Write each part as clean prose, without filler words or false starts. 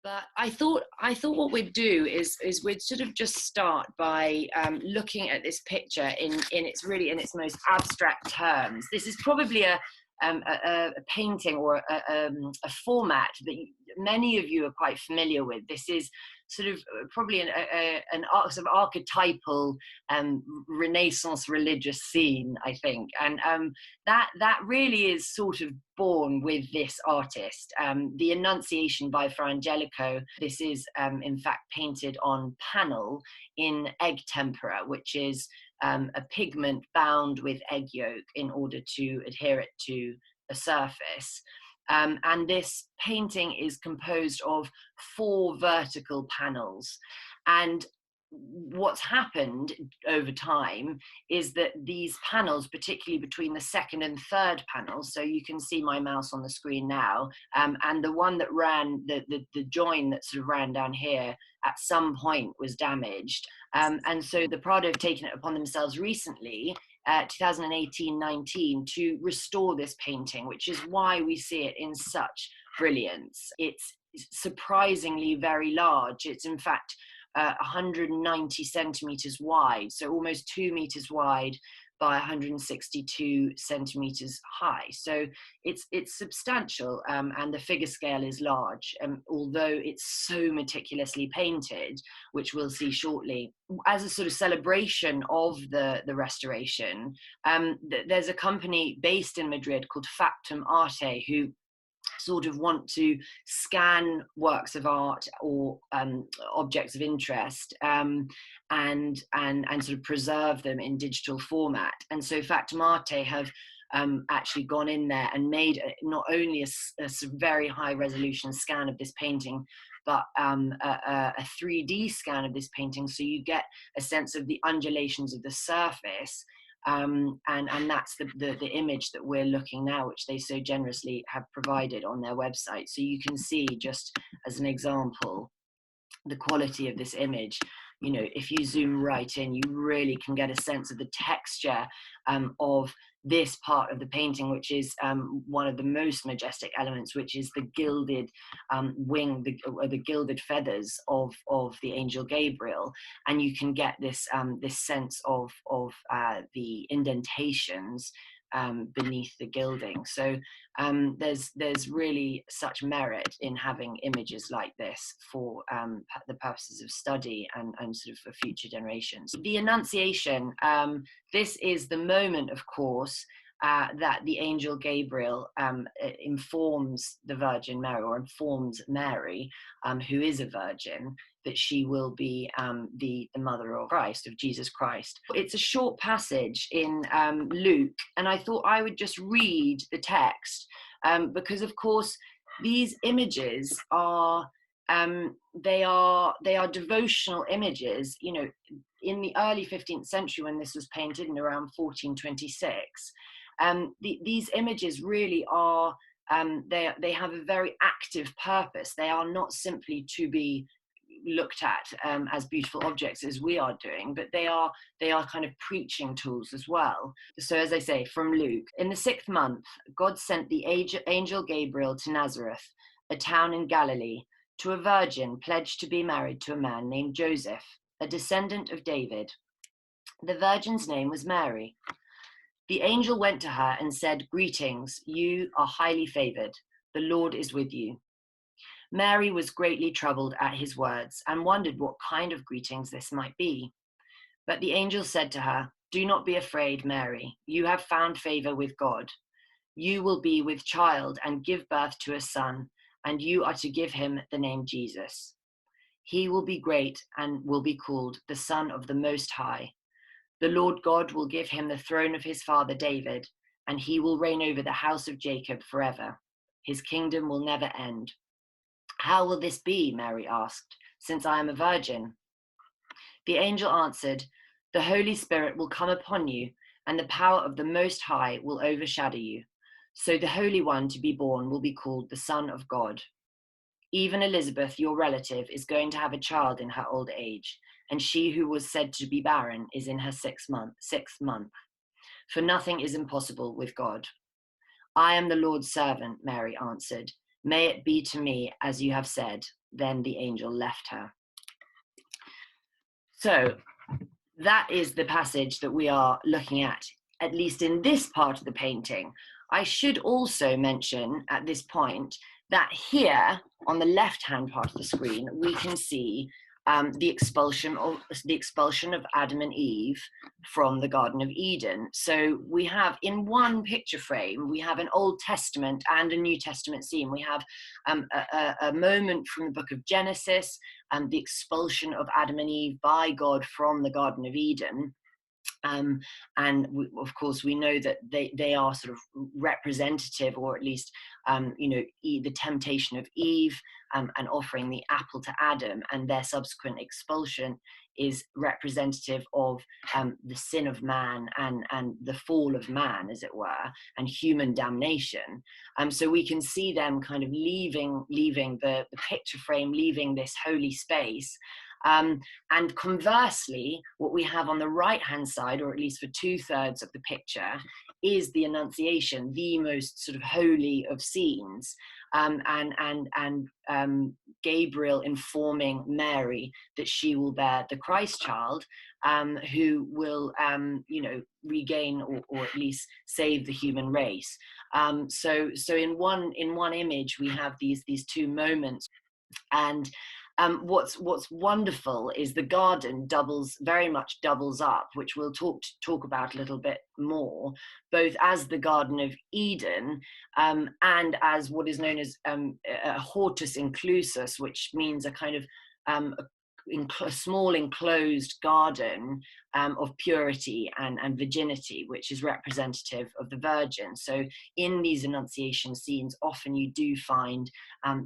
But I thought what we'd do is we'd sort of just start by looking at this picture in its most abstract terms. This is probably a painting or a format that many of you are quite familiar with. This is sort of probably sort of archetypal Renaissance religious scene, I think, and that really is sort of born with this artist. The Annunciation by Fra Angelico. This is in fact painted on panel in egg tempera, which is a pigment bound with egg yolk in order to adhere it to a surface. And this painting is composed of 4 vertical panels. And what's happened over time is that these panels, particularly between the second and third panels, so you can see my mouse on the screen now, and the one that ran, the join that sort of ran down here, at some point was damaged. And so the Prado have taken it upon themselves recently, 2018-19, to restore this painting, which is why we see it in such brilliance. It's surprisingly very large. It's in fact 190 centimeters wide, so almost 2 meters wide by 162 centimeters high. So it's substantial, and the figure scale is large, although it's so meticulously painted, which we'll see shortly. As a sort of celebration of the restoration, there's a company based in Madrid called Factum Arte who sort of want to scan works of art or objects of interest, and sort of preserve them in digital format. And so Factum Arte have actually gone in there and made not only a very high resolution scan of this painting, but a 3D scan of this painting, so you get a sense of the undulations of the surface. And that's the image that we're looking now, which they so generously have provided on their website. So you can see, just as an example, the quality of this image. You know, if you zoom right in, you really can get a sense of the texture of this part of the painting, which is one of the most majestic elements, which is the gilded wing, the gilded feathers of the angel Gabriel, and you can get this this sense of the indentations beneath the gilding. So there's really such merit in having images like this for the purposes of study and sort of for future generations. The Annunciation, this is the moment, of course, that the angel Gabriel informs the Virgin Mary, or informs Mary, who is a virgin, that she will be the mother of Christ, of Jesus Christ. It's a short passage in Luke, and I thought I would just read the text, because of course these images are they are devotional images. You know, in the early 15th century, when this was painted in around 1426, these images really are they have a very active purpose. They are not simply to be looked at as beautiful objects as we are doing, but they are kind of preaching tools as well. So as I say, from Luke, in the 6th month, God sent the angel Gabriel to Nazareth, a town in Galilee, to a virgin pledged to be married to a man named Joseph, a descendant of David. The virgin's name was Mary. The angel went to her and said, "Greetings, you are highly favored. The Lord is with you." Mary was greatly troubled at his words and wondered what kind of greetings this might be. But the angel said to her, "Do not be afraid, Mary. You have found favor with God. You will be with child and give birth to a son, and you are to give him the name Jesus. He will be great and will be called the Son of the Most High. The Lord God will give him the throne of his father David, and he will reign over the house of Jacob forever. His kingdom will never end." "How will this be?" Mary asked, "since I am a virgin?" The angel answered, "The Holy Spirit will come upon you, and the power of the Most High will overshadow you. So the Holy One to be born will be called the Son of God. Even Elizabeth, your relative, is going to have a child in her old age, and she who was said to be barren is in her sixth month. For nothing is impossible with God." "I am the Lord's servant," Mary answered. "May it be to me as you have said." then the angel left her. So that is the passage that we are looking at least in this part of the painting. I should also mention at this point that here on the left-hand part of the screen, we can see the expulsion of Adam and Eve from the Garden of Eden. So we have in one picture frame, we have an Old Testament and a New Testament scene. We have a moment from the book of Genesis, the expulsion of Adam and Eve by God from the Garden of Eden. And of course, we know that they are sort of representative, or at least, the temptation of Eve and offering the apple to Adam, and their subsequent expulsion is representative of the sin of man and the fall of man, as it were, and human damnation. So we can see them kind of leaving the picture frame, leaving this holy space. And conversely, what we have on the right-hand side, or at least for 2/3 of the picture, is the Annunciation, the most sort of holy of scenes, and Gabriel informing Mary that she will bear the Christ child, who will, regain or at least save the human race. So in one image, we have these two moments. And what's wonderful is the garden very much doubles up, which we'll talk about a little bit more, both as the Garden of Eden and as what is known as a hortus inclusus, which means a kind of a small enclosed garden of purity and virginity, which is representative of the Virgin. So in these Annunciation scenes, often you do find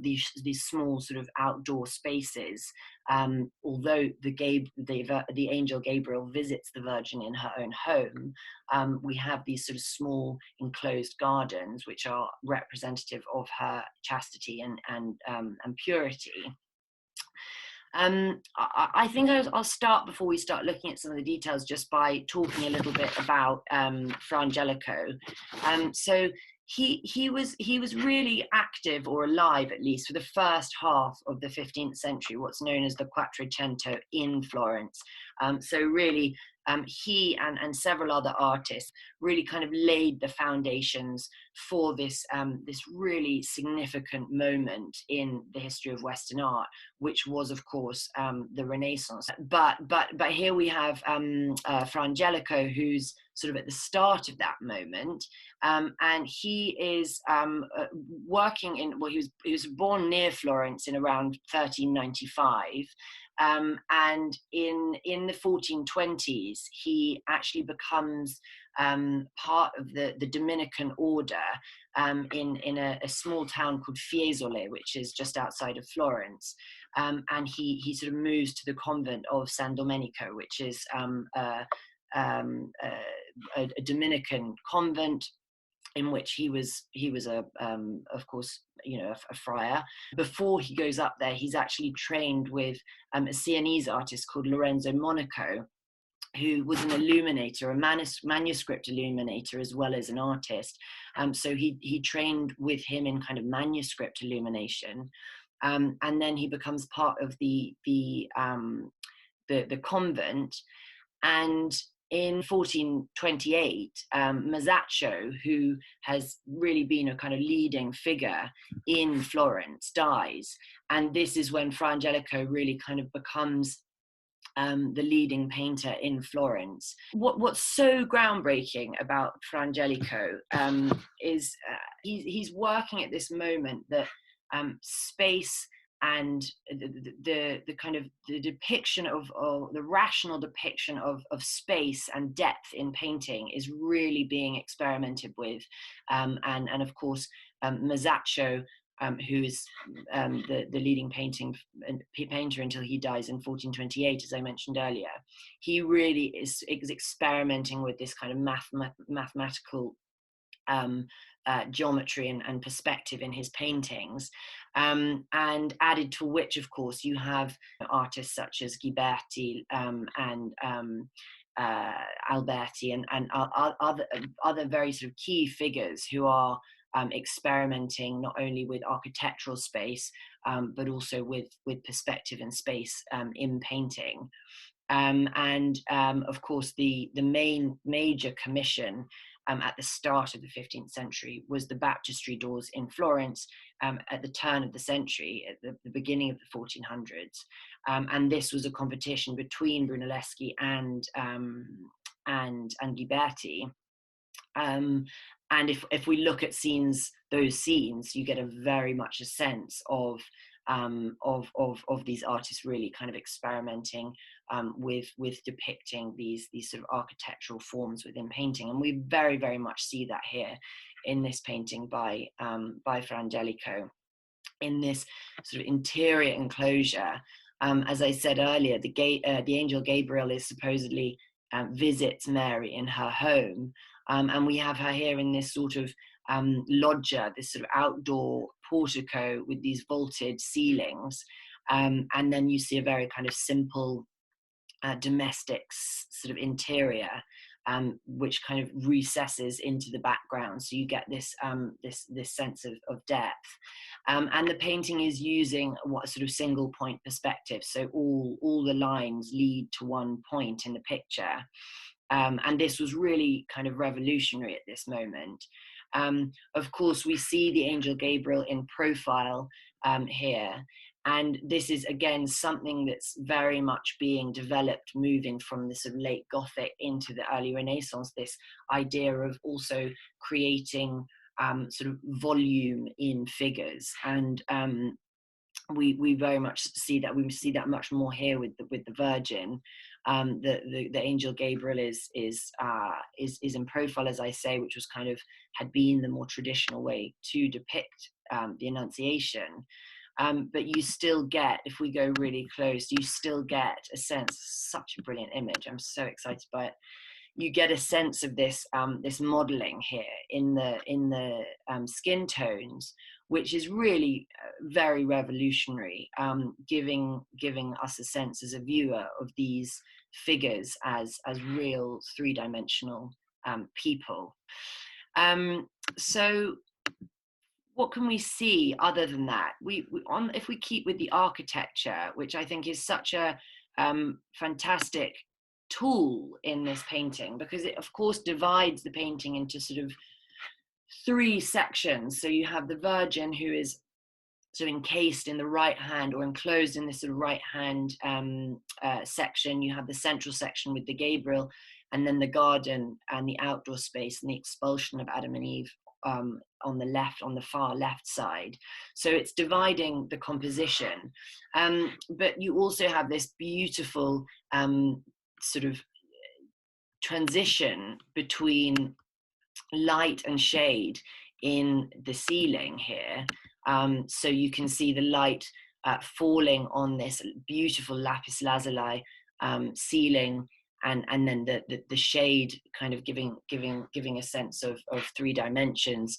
these small sort of outdoor spaces. Although the angel Gabriel visits the Virgin in her own home, we have these sort of small enclosed gardens, which are representative of her chastity and purity. I think I'll start, before we start looking at some of the details, just by talking a little bit about Fra Angelico. So he was really active, or alive at least, for the first half of the 15th century, what's known as the Quattrocento in Florence. So really, he and several other artists really kind of laid the foundations for this really significant moment in the history of Western art, which was, of course, the Renaissance. But here we have Fra Angelico, who's sort of at the start of that moment, and he is working in. Well, he was born near Florence in around 1395. And in the 1420s, he actually becomes part of the Dominican order in a small town called Fiesole, which is just outside of Florence. And he sort of moves to the convent of San Domenico, which is a Dominican convent, in which he was of course, a friar. Before he goes up there, he's actually trained with a Sienese artist called Lorenzo Monaco, who was an illuminator, a manuscript illuminator, as well as an artist. So he trained with him in kind of manuscript illumination, and then he becomes part of the convent. And in 1428, Masaccio, who has really been a kind of leading figure in Florence, dies. And this is when Fra Angelico really kind of becomes the leading painter in Florence. What's so groundbreaking about Fra Angelico is he's working at this moment that space and the kind of the depiction of the rational depiction of space and depth in painting is really being experimented with, and of course Masaccio, who is the leading painter until he dies in 1428, as I mentioned earlier. He really is experimenting with this kind of mathematical geometry and perspective in his paintings, and added to which, of course, you have artists such as Ghiberti and Alberti and other very sort of key figures who are experimenting not only with architectural space, but also with perspective and space in painting. Of course, the main major commission at the start of the 15th century was the baptistry doors in Florence at the turn of the century, at the beginning of the 1400s. And this was a competition between Brunelleschi and Ghiberti. And if we look at those scenes, you get a very much a sense of these artists really kind of experimenting with depicting these sort of architectural forms within painting, and we very, very much see that here in this painting by Fra Angelico, in this sort of interior enclosure. As I said earlier, the angel Gabriel is supposedly visits Mary in her home, and we have her here in this sort of loggia, this sort of outdoor portico with these vaulted ceilings, and then you see a very kind of simple domestic sort of interior, which kind of recesses into the background, so you get this sense of depth. And the painting is using what sort of single point perspective, so all the lines lead to one point in the picture. And this was really kind of revolutionary at this moment. Of course, we see the angel Gabriel in profile here. And this is, again, something that's very much being developed, moving from the sort of late Gothic into the early Renaissance, this idea of also creating sort of volume in figures. And we very much see that. We see that much more here with the Virgin. The angel Gabriel is in profile, as I say, which was kind of had been the more traditional way to depict the Annunciation. But you still get, if we go really close, you still get a sense, such a brilliant image. I'm so excited by it. You get a sense of this modeling here in the skin tones, which is really very revolutionary, giving us a sense as a viewer of these figures as real three-dimensional people. So what can we see other than that? If we keep with the architecture, which I think is such a fantastic tool in this painting, because it of course divides the painting into sort of three sections. So you have the Virgin, who is sort of encased in the right hand, or enclosed in this sort of right hand section. You have the central section with the Gabriel, and then the garden and the outdoor space and the expulsion of Adam and Eve on the left, on the far left side. So it's dividing the composition. But you also have this beautiful sort of transition between light and shade in the ceiling here. So you can see the light falling on this beautiful lapis lazuli ceiling, and then the shade kind of giving a sense of three dimensions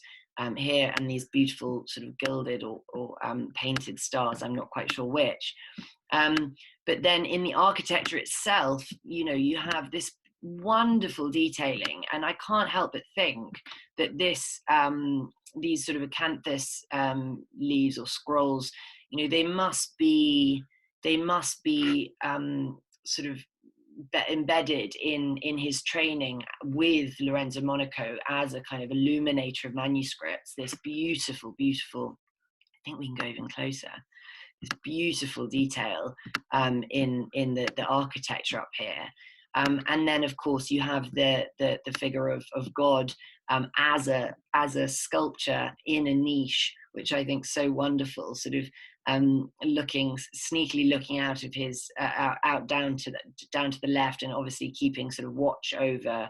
here, and these beautiful sort of gilded or painted stars, I'm not quite sure which. But then in the architecture itself, you have this wonderful detailing, and I can't help but think that these sort of acanthus leaves or scrolls, they must be sort of embedded in his training with Lorenzo Monaco as a kind of illuminator of manuscripts. This beautiful, I think we can go even closer, this beautiful detail in the architecture up here. And then, of course, you have the figure of God as a sculpture in a niche, which I think is so wonderful. Sort of sneakily looking out of his out down to the left, and obviously keeping sort of watch over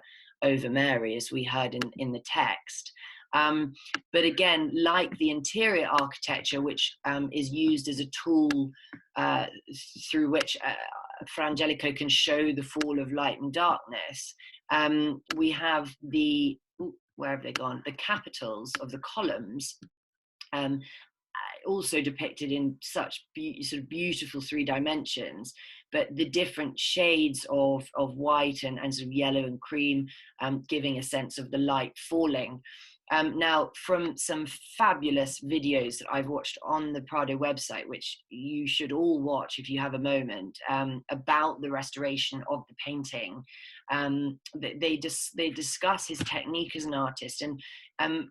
Mary, as we heard in the text. But again, like the interior architecture, which is used as a tool through which Fra Angelico can show the fall of light and darkness, we have where have they gone? The capitals of the columns, also depicted in such sort of beautiful three dimensions, but the different shades of white and sort of yellow and cream, giving a sense of the light falling. Now, from some fabulous videos that I've watched on the Prado website, which you should all watch if you have a moment, about the restoration of the painting, they discuss his technique as an artist. And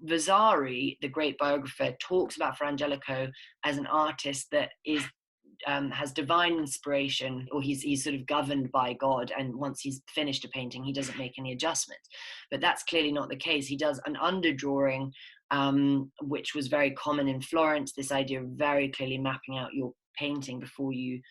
Vasari, the great biographer, talks about Fra Angelico as an artist that has divine inspiration, or he's sort of governed by God, and once he's finished a painting he doesn't make any adjustments. But that's clearly not the case. He does an underdrawing, which was very common in Florence, this idea of very clearly mapping out your painting before you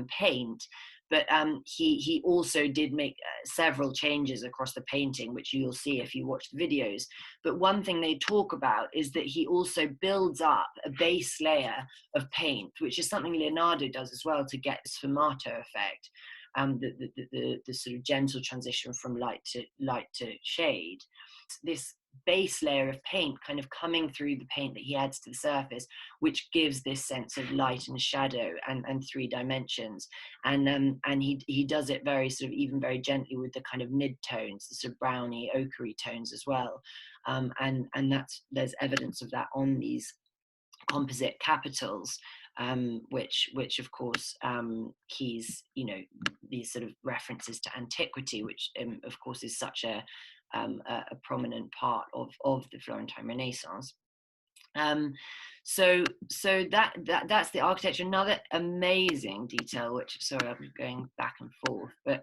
paint. But he also did make several changes across the painting, which you'll see if you watch the videos. But one thing they talk about is that he also builds up a base layer of paint, which is something Leonardo does as well to get this sfumato effect, the sort of gentle transition from light to shade. This base layer of paint kind of coming through the paint that he adds to the surface, which gives this sense of light and shadow and three dimensions. And he does it very sort of even very gently with the kind of mid tones, the sort of browny ochre tones as well. And there's evidence of that on these composite capitals, which of course he's, these sort of references to antiquity, which of course is such a prominent part of the Florentine Renaissance. So that's the architecture. Another amazing detail, which, sorry, I'm going back and forth, but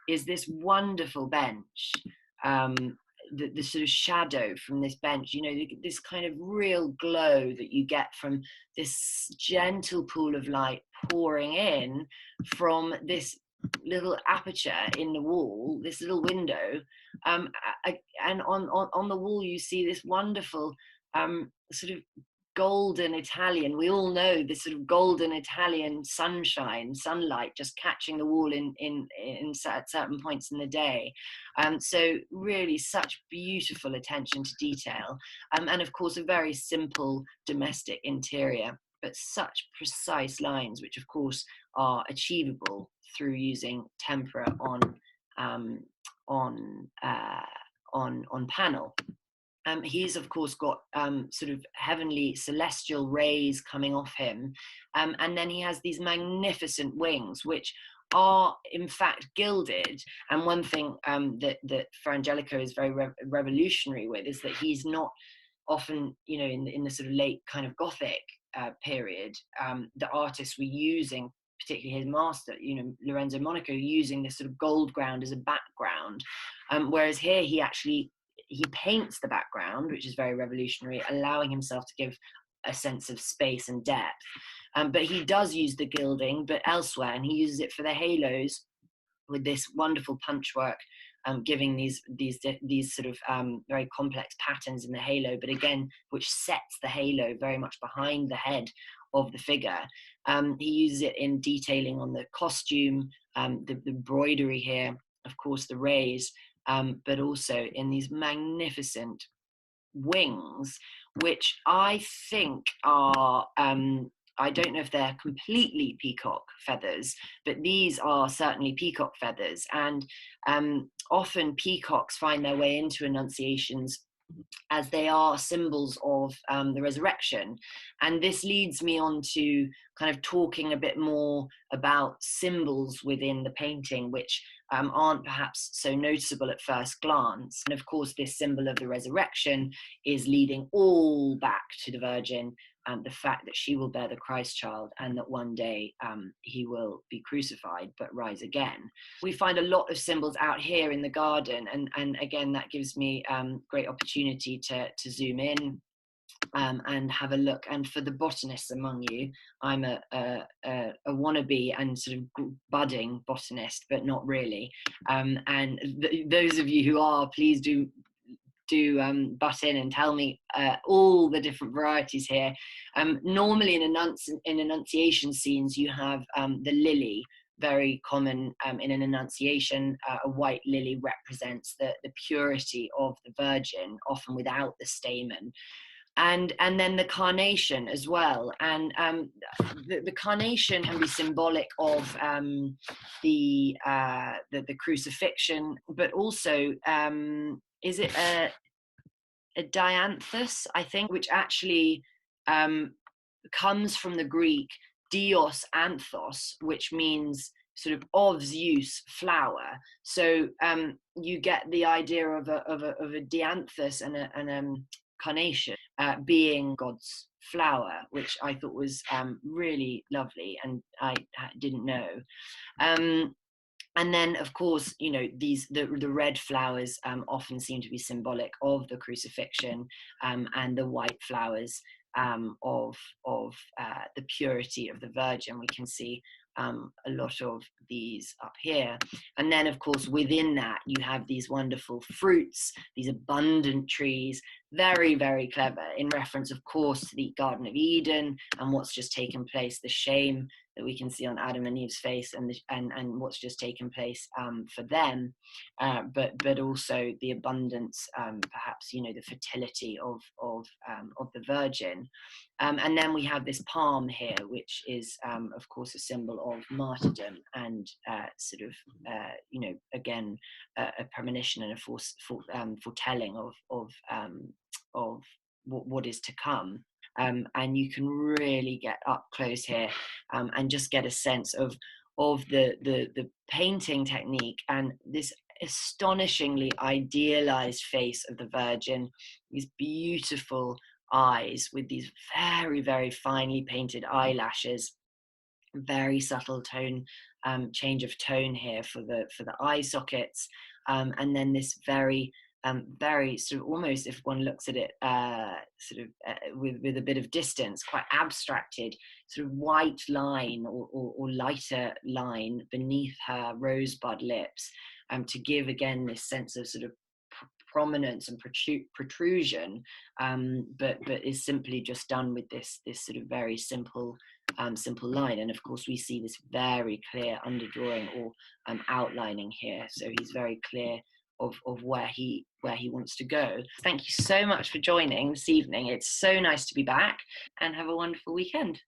is this wonderful bench. The sort of shadow from this bench, this kind of real glow that you get from this gentle pool of light pouring in from this little aperture in the wall, this little window, and on the wall you see this wonderful sort of golden Italian. We all know this sort of golden Italian sunlight just catching the wall at certain points in the day. So really such beautiful attention to detail, and of course a very simple domestic interior, but such precise lines, which of course are achievable through using tempera on panel. He's of course got sort of heavenly celestial rays coming off him, and then he has these magnificent wings which are in fact gilded. And one thing that Fra Angelico is very revolutionary with is that he's not often, in the sort of late kind of Gothic period, the artists were using, particularly his master, Lorenzo Monaco, using this sort of gold ground as a background, whereas here he paints the background, which is very revolutionary, allowing himself to give a sense of space and depth. But he does use the gilding, but elsewhere, and he uses it for the halos with this wonderful punchwork, giving these sort of very complex patterns in the halo, but again, which sets the halo very much behind the head of the figure. He uses it in detailing on the costume, the embroidery here, of course, the rays, but also in these magnificent wings, which I think are, I don't know if they're completely peacock feathers, but these are certainly peacock feathers. And often peacocks find their way into Annunciations as they are symbols of the resurrection. And this leads me on to kind of talking a bit more about symbols within the painting, which aren't perhaps so noticeable at first glance. And of course, this symbol of the resurrection is leading all back to the Virgin, the fact that she will bear the Christ child, and that one day he will be crucified but rise again. We find a lot of symbols out here in the garden, and again, that gives me great opportunity to zoom in and have a look. And for the botanists among you, I'm a wannabe and sort of budding botanist, but not really. And those of you who are, please do butt in and tell me all the different varieties here. Normally in Annunciation scenes, you have the lily, very common in an Annunciation. A white lily represents the purity of the Virgin, often without the stamen. And then the carnation as well. And the carnation can be symbolic of the crucifixion, but also is it a dianthus, I think, which actually um, comes from the Greek dios anthos, which means sort of Zeus, flower. So you get the idea of a dianthus and a carnation being God's flower, which I thought was really lovely, and I didn't know. Um, and then, of course, you know, the red flowers often seem to be symbolic of the crucifixion, and the white flowers of the purity of the Virgin. We can see a lot of these up here. And then, of course, within that, you have these wonderful fruits, these abundant trees, very, very clever, in reference, of course, to the Garden of Eden and what's just taken place, the shame that we can see on Adam and Eve's face, and what's just taken place for them, but also the abundance, perhaps, you know, the fertility of the Virgin. And then we have this palm here, which is, of course, a symbol of martyrdom and sort of, you know, again, a premonition and a foretelling of what is to come. And you can really get up close here and just get a sense of the painting technique and this astonishingly idealized face of the Virgin, these beautiful eyes with these very, very finely painted eyelashes, very subtle tone, change of tone here for the eye sockets, and then this very very sort of, almost, if one looks at it with a bit of distance, quite abstracted sort of white line or lighter line beneath her rosebud lips, to give again this sense of sort of prominence and protrusion, but is simply just done with this sort of very simple line. And of course we see this very clear underdrawing or outlining here, so he's very clear of where he wants to go. Thank you so much for joining this evening. It's so nice to be back, and have a wonderful weekend.